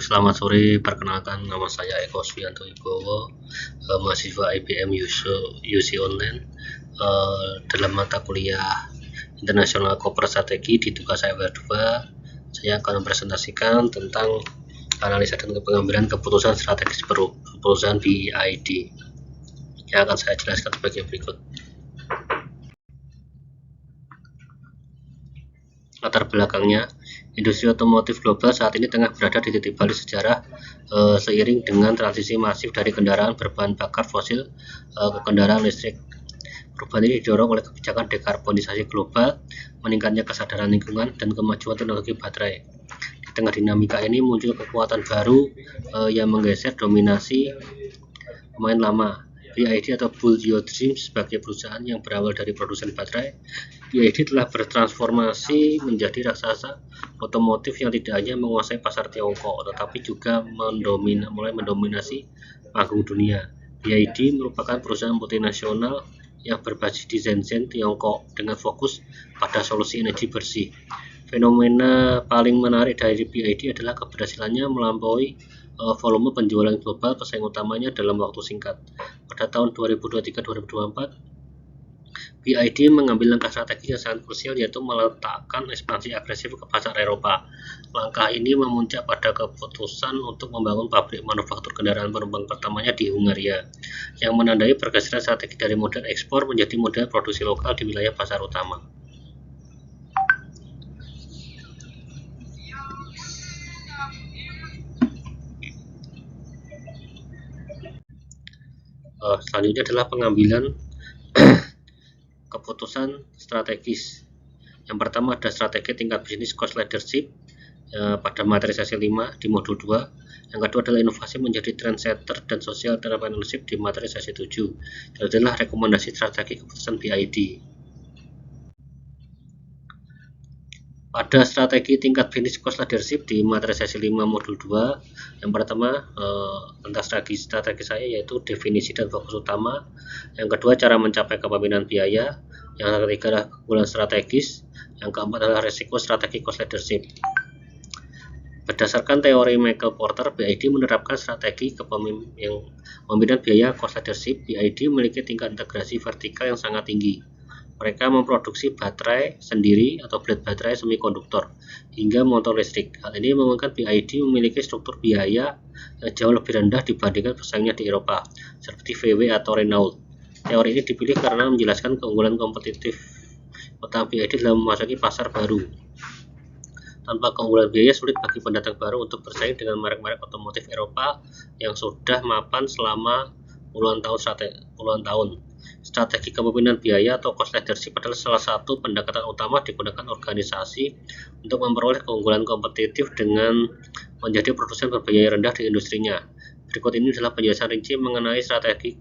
Selamat sore, perkenalkan nama saya Eko Swianto Wibowo, mahasiswa IBM UC Online. Dalam mata kuliah Internasional Corporate Strategi di tugas saya W2, saya akan mempresentasikan tentang analisa dan pengambilan keputusan strategis perusahaan BID yang akan saya jelaskan sebagai berikut. Latar belakangnya, industri otomotif global saat ini tengah berada di titik balik sejarah seiring dengan transisi masif dari kendaraan berbahan bakar fosil ke kendaraan listrik. Perubahan ini didorong oleh kebijakan dekarbonisasi global, meningkatnya kesadaran lingkungan, dan kemajuan teknologi baterai. Di tengah dinamika ini muncul kekuatan baru yang menggeser dominasi pemain lama. BID atau Build Your Dreams sebagai perusahaan yang berawal dari produsen baterai, BID telah bertransformasi menjadi raksasa otomotif yang tidak hanya menguasai pasar Tiongkok, tetapi juga mulai mendominasi panggung dunia. BID merupakan perusahaan multinasional yang berbasis di Shenzhen, Tiongkok, dengan fokus pada solusi energi bersih. Fenomena paling menarik dari BID adalah keberhasilannya melampaui volume penjualan global pesaing utamanya dalam waktu singkat. Pada tahun 2023-2024, BID mengambil langkah strategis yang sangat krusial, yaitu meletakkan ekspansi agresif ke pasar Eropa. Langkah ini memuncak pada keputusan untuk membangun pabrik manufaktur kendaraan penumpang pertamanya di Hungaria, yang menandai pergeseran strategi dari model ekspor menjadi model produksi lokal di wilayah pasar utama. Selanjutnya adalah pengambilan keputusan strategis. Yang pertama ada strategi tingkat bisnis cost leadership pada materi sesi 5 di modul 2. Yang kedua adalah inovasi menjadi trendsetter dan social entrepreneurship di materi sesi 7. Itu adalah rekomendasi strategi keputusan BID. Pada strategi tingkat bisnis cost leadership di materi sesi 5 modul 2, yang pertama tentang strategi saya yaitu definisi dan fokus utama. Yang kedua cara mencapai kepemimpinan biaya. Yang ketiga adalah keunggulan strategis. Yang keempat adalah risiko strategi cost leadership. Berdasarkan teori Michael Porter, BID menerapkan strategi kepemimpinan biaya cost leadership. BID memiliki tingkat integrasi vertikal yang sangat tinggi. Mereka memproduksi baterai sendiri atau blade baterai semikonduktor hingga motor listrik. Hal ini memungkinkan BID memiliki struktur biaya yang jauh lebih rendah dibandingkan pesaingnya di Eropa, seperti VW atau Renault. Teori ini dipilih karena menjelaskan keunggulan kompetitif utama BID dalam memasuki pasar baru. Tanpa keunggulan biaya, sulit bagi pendatang baru untuk bersaing dengan merek-merek otomotif Eropa yang sudah mapan selama puluhan tahun. Strategi kepemimpinan biaya atau cost leadership adalah salah satu pendekatan utama digunakan organisasi untuk memperoleh keunggulan kompetitif dengan menjadi produsen berbiaya rendah di industrinya. Berikut ini adalah penjelasan rinci mengenai strategi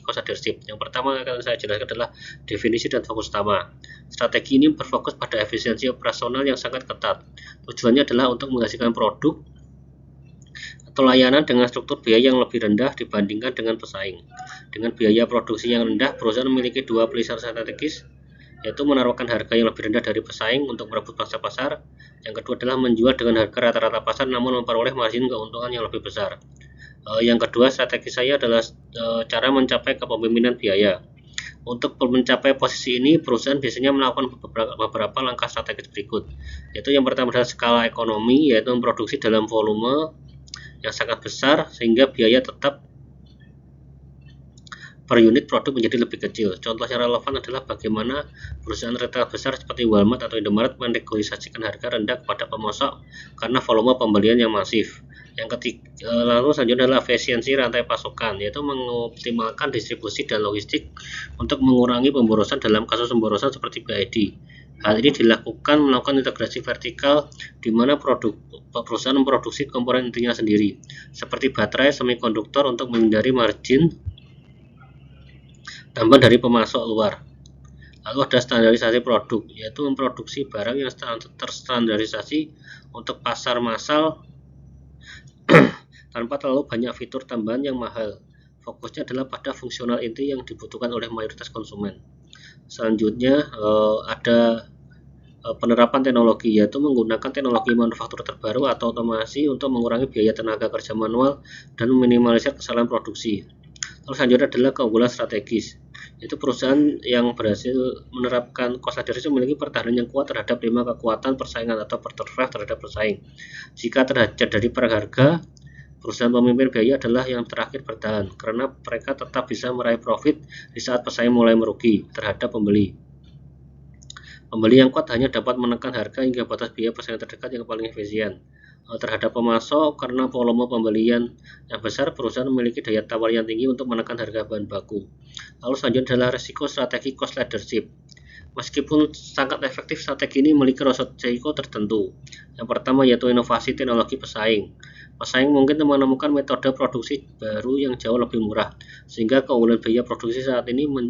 cost leadership. Yang pertama yang akan saya jelaskan adalah definisi dan fokus utama. Strategi ini berfokus pada efisiensi operasional yang sangat ketat. Tujuannya adalah untuk menghasilkan produk atau layanan dengan struktur biaya yang lebih rendah dibandingkan dengan pesaing. Dengan biaya produksi yang rendah, perusahaan memiliki dua pilihan strategis, yaitu menaruhkan harga yang lebih rendah dari pesaing untuk merebut pangsa pasar. Yang kedua adalah menjual dengan harga rata-rata pasar namun memperoleh margin keuntungan yang lebih besar. Yang kedua, strategi saya adalah cara mencapai kepemimpinan biaya. Untuk mencapai posisi ini, perusahaan biasanya melakukan beberapa langkah strategis berikut, yaitu yang pertama adalah skala ekonomi, yaitu memproduksi dalam volume yang sangat besar sehingga biaya tetap per unit produk menjadi lebih kecil. Contoh yang relevan adalah bagaimana perusahaan retail besar seperti Walmart atau Indomaret menegosiasikan harga rendah kepada pemasok karena volume pembelian yang masif. Yang ketiga, lalu selanjutnya adalah efisiensi rantai pasokan, yaitu mengoptimalkan distribusi dan logistik untuk mengurangi pemborosan dalam kasus pemborosan seperti BID. Hal ini dilakukan melakukan integrasi vertikal di mana perusahaan memproduksi komponen intinya sendiri, seperti baterai semikonduktor untuk menghindari margin tambahan dari pemasok luar. Lalu ada standarisasi produk, yaitu memproduksi barang yang terstandarisasi untuk pasar massal tanpa terlalu banyak fitur tambahan yang mahal. Fokusnya adalah pada fungsional inti yang dibutuhkan oleh mayoritas konsumen. Selanjutnya ada penerapan teknologi, yaitu menggunakan teknologi manufaktur terbaru atau otomasi untuk mengurangi biaya tenaga kerja manual dan meminimalisir kesalahan produksi. Lalu selanjutnya adalah keunggulan strategis, yaitu perusahaan yang berhasil menerapkan cost leadership memiliki pertahanan yang kuat terhadap 5 kekuatan persaingan atau berterus terhadap pesaing. Jika terjadi perang harga, perusahaan pemimpin biaya adalah yang terakhir bertahan, karena mereka tetap bisa meraih profit di saat pesaing mulai merugi terhadap pembeli. Pembeli yang kuat hanya dapat menekan harga hingga batas biaya persaingan terdekat yang paling efisien. Terhadap pemasok, karena volume pembelian yang besar, perusahaan memiliki daya tawar yang tinggi untuk menekan harga bahan baku. Lalu selanjutnya adalah risiko strategi cost leadership. Meskipun sangat efektif, strategi ini memiliki risiko tertentu. Yang pertama yaitu inovasi teknologi pesaing. Pesaing mungkin menemukan metode produksi baru yang jauh lebih murah, sehingga keunggulan biaya produksi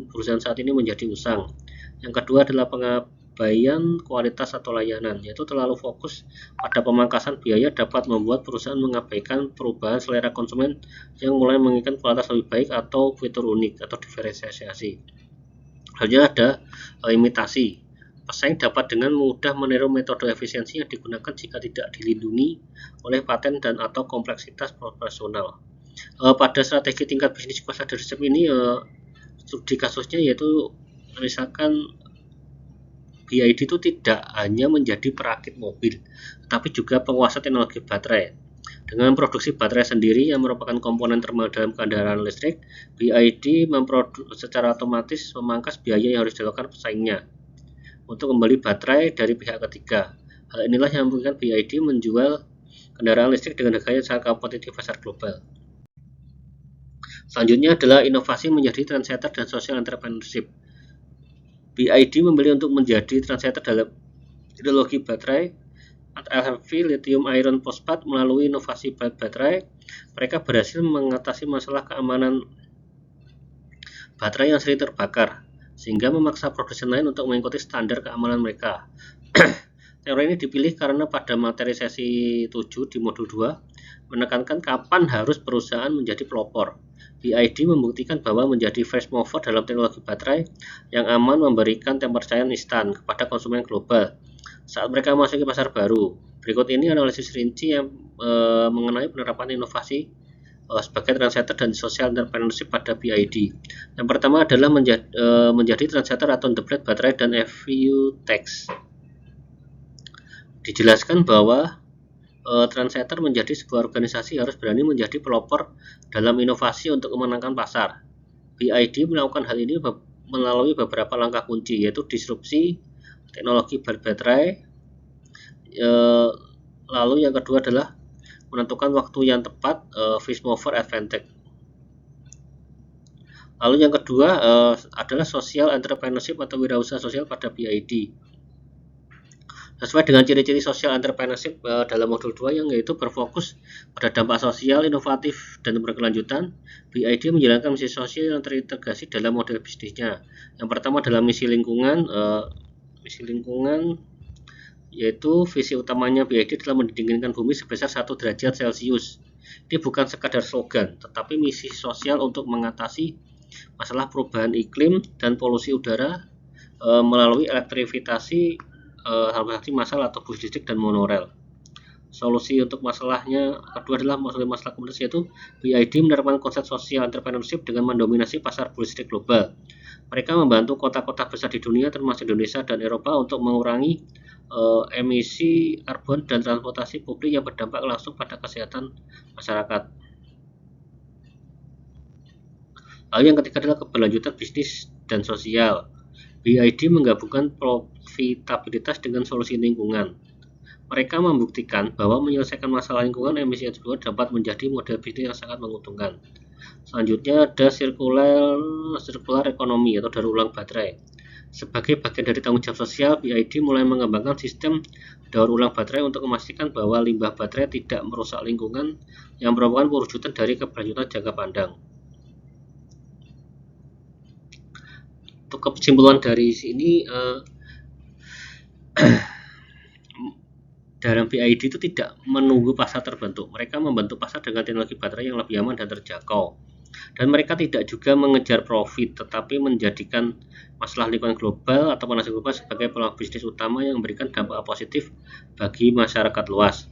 perusahaan saat ini menjadi usang. Yang kedua adalah pengabaian kualitas atau layanan, yaitu terlalu fokus pada pemangkasan biaya dapat membuat perusahaan mengabaikan perubahan selera konsumen yang mulai menginginkan kualitas lebih baik atau fitur unik atau diferensiasi. Selanjutnya ada imitasi. Pesaing dapat dengan mudah meniru metode efisiensi yang digunakan jika tidak dilindungi oleh paten dan atau kompleksitas profesional. Pada strategi tingkat bisnis cost leadership ini, studi kasusnya yaitu misalkan BID itu tidak hanya menjadi perakit mobil, tetapi juga penguasa teknologi baterai. Dengan produksi baterai sendiri yang merupakan komponen termahal dalam kendaraan listrik, BID secara otomatis memangkas biaya yang harus dilakukan pesaingnya untuk membeli baterai dari pihak ketiga. Hal inilah yang memungkinkan BID menjual kendaraan listrik dengan harga yang sangat kompetitif pasar global. Selanjutnya adalah inovasi menjadi trendsetter dan social entrepreneurship. BID memilih untuk menjadi trendsetter dalam teknologi baterai LFP lithium iron phosphate. Melalui inovasi baterai, mereka berhasil mengatasi masalah keamanan baterai yang sering terbakar, sehingga memaksa produsen lain untuk mengikuti standar keamanan mereka. Teori ini dipilih karena pada materi sesi 7 di modul 2 menekankan kapan harus perusahaan menjadi pelopor. BID membuktikan bahwa menjadi first mover dalam teknologi baterai yang aman memberikan kepercayaan instan kepada konsumen global saat mereka memasuki pasar baru. Berikut ini analisis rinci yang mengenai penerapan inovasi sebagai trendsetter dan social entrepreneurship pada BID. Yang pertama adalah menjadi trendsetter atau the blade baterai dan EVU Text. Dijelaskan bahwa trendsetter menjadi sebuah organisasi harus berani menjadi pelopor dalam inovasi untuk memenangkan pasar. BID melakukan hal ini melalui beberapa langkah kunci, yaitu disrupsi teknologi baterai. Lalu yang kedua adalah menentukan waktu yang tepat, first mover advantage. Lalu yang kedua adalah social entrepreneurship atau wirausaha sosial pada BID. Sesuai dengan ciri-ciri social entrepreneurship dalam modul 2 yang yaitu berfokus pada dampak sosial, inovatif, dan berkelanjutan, BID menjalankan misi sosial yang terintegrasi dalam model bisnisnya. Yang pertama adalah misi lingkungan, yaitu visi utamanya BID adalah mendinginkan bumi sebesar 1 derajat Celcius. Ini bukan sekadar slogan, tetapi misi sosial untuk mengatasi masalah perubahan iklim dan polusi udara melalui elektrifikasi transportasi massal atau bus listrik dan monorail. Solusi untuk masalahnya kedua adalah masalah komunitas, yaitu BID menerapkan konsep social entrepreneurship dengan mendominasi pasar bus listrik global. Mereka membantu kota-kota besar di dunia termasuk Indonesia dan Eropa untuk mengurangi emisi karbon dan transportasi publik yang berdampak langsung pada kesehatan masyarakat. Lalu yang ketiga adalah keberlanjutan bisnis dan sosial. BID menggabungkan profitabilitas dengan solusi lingkungan. Mereka membuktikan bahwa menyelesaikan masalah lingkungan emisi CO2 dapat menjadi model bisnis yang sangat menguntungkan. Selanjutnya ada circular economy atau daur ulang baterai. Sebagai bagian dari tanggung jawab sosial, BID mulai mengembangkan sistem daur ulang baterai untuk memastikan bahwa limbah baterai tidak merusak lingkungan, yang merupakan perwujudan dari keberlanjutan jangka pandang. Untuk kesimpulan dari sini, dalam BID itu tidak menunggu pasar terbentuk. Mereka membantu pasar dengan teknologi baterai yang lebih aman dan terjangkau. Dan mereka tidak juga mengejar profit, tetapi menjadikan masalah lingkungan global atau pemanasan global sebagai peluang bisnis utama yang memberikan dampak positif bagi masyarakat luas.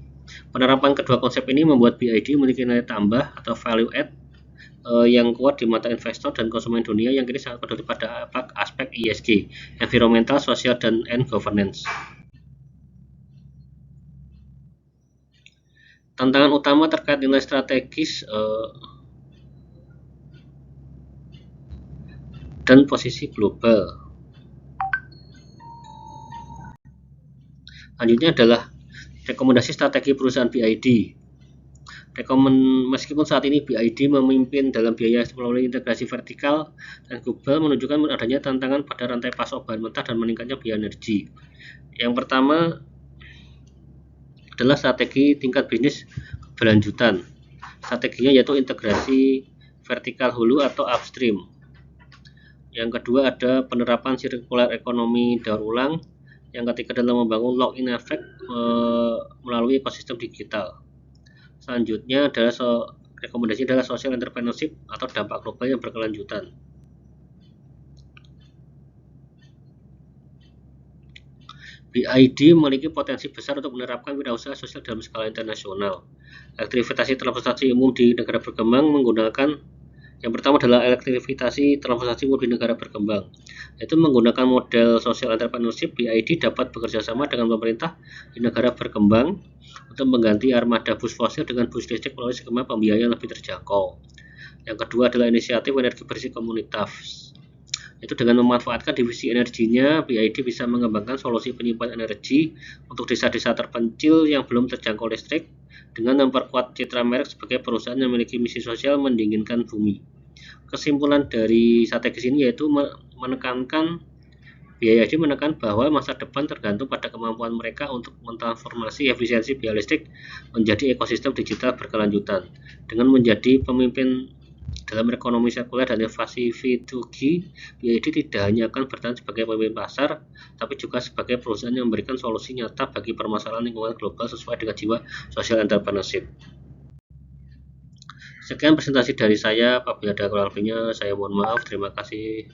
Penerapan kedua konsep ini membuat BID memiliki nilai tambah atau value add yang kuat di mata investor dan konsumen dunia yang kini sangat peduli pada aspek ESG, environmental, social, and governance. Tantangan utama terkait nilai strategis dan posisi global. Selanjutnya adalah rekomendasi strategi perusahaan BID. Meskipun saat ini BID memimpin dalam biaya melalui integrasi vertikal dan global, menunjukkan adanya tantangan pada rantai pasok bahan mentah dan meningkatnya biaya energi. Yang pertama adalah strategi tingkat bisnis berlanjutan. Strateginya yaitu integrasi vertikal hulu atau upstream. Yang kedua ada penerapan sirkular ekonomi daur ulang. Yang ketiga adalah membangun lock-in effect melalui ekosistem digital. Selanjutnya adalah rekomendasi adalah social entrepreneurship atau dampak global yang berkelanjutan. BID memiliki potensi besar untuk menerapkan wirausaha sosial dalam skala internasional. Elektrifikasi transportasi umum di negara berkembang menggunakan yang pertama adalah elektrifikasi transportasi umum di negara berkembang, yaitu menggunakan model social entrepreneurship. BID dapat bekerja sama dengan pemerintah di negara berkembang untuk mengganti armada bus fosil dengan bus listrik melalui skema pembiayaan lebih terjangkau. Yang kedua adalah inisiatif energi bersih komunitas. Itu dengan memanfaatkan divisi energinya, BID bisa mengembangkan solusi penyimpanan energi untuk desa-desa terpencil yang belum terjangkau listrik dengan memperkuat citra merek sebagai perusahaan yang memiliki misi sosial mendinginkan bumi. Kesimpulan dari strategi ini yaitu BID menekan bahwa masa depan tergantung pada kemampuan mereka untuk mentransformasi efisiensi biaya listrik menjadi ekosistem digital berkelanjutan. Dengan menjadi pemimpin dalam ekonomi sirkuler dan inovasi V2G, BID tidak hanya akan bertahan sebagai pemimpin pasar, tapi juga sebagai perusahaan yang memberikan solusi nyata bagi permasalahan lingkungan global sesuai dengan jiwa social entrepreneurship. Sekian presentasi dari saya. Apabila ada kurang lebihnya, saya mohon maaf. Terima kasih.